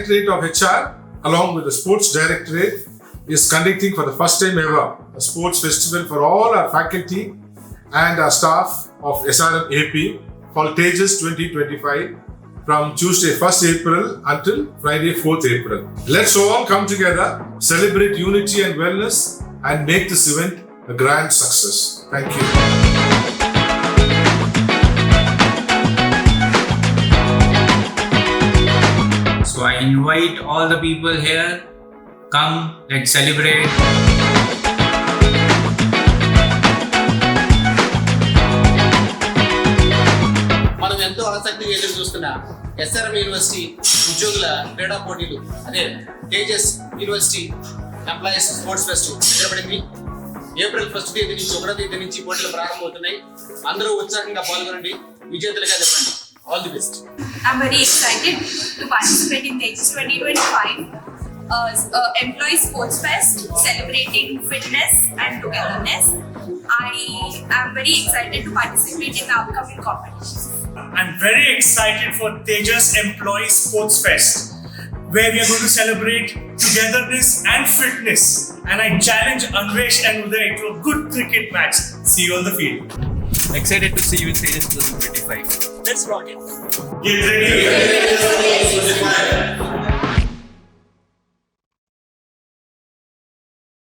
Directorate of HR, along with the Sports Directorate, is conducting for the first time ever a sports festival for all our faculty and our staff of SRM AP called Tejas 2025 from Tuesday 1st April until Friday 4th April. Let's all come together, celebrate unity and wellness, and make this event a grand success. Thank you. So I invite all the people here, come, let's celebrate. మనం ఎంతో ఆసక్తిగా ఎదురు చూస్తున్న SRM university ఉద్యోగుల క్రీడా పోటీలు అదే Tejas university employees sports fest జరపడింది. ఏప్రిల్ 1వ తేదీ నుంచి 1వ తేదీ నుంచి పోటీలు ప్రారంభమవుతున్నాయి. అందరూ ఉత్సాహంగా పాల్గొనండి, విజేతలుగా చెప్పండి. All the best. I'm very excited to participate in Tejas 2025 Employees Sports Fest, celebrating fitness and togetherness. I am very excited to participate in the upcoming competitions. I'm very excited for Tejas Employees Sports Fest, where we are going to celebrate togetherness and fitness. And I challenge Anvesh and Uday to a good cricket match. See you on the field. Excited to see you in Tejas 2025. Let's rock it. Get ready.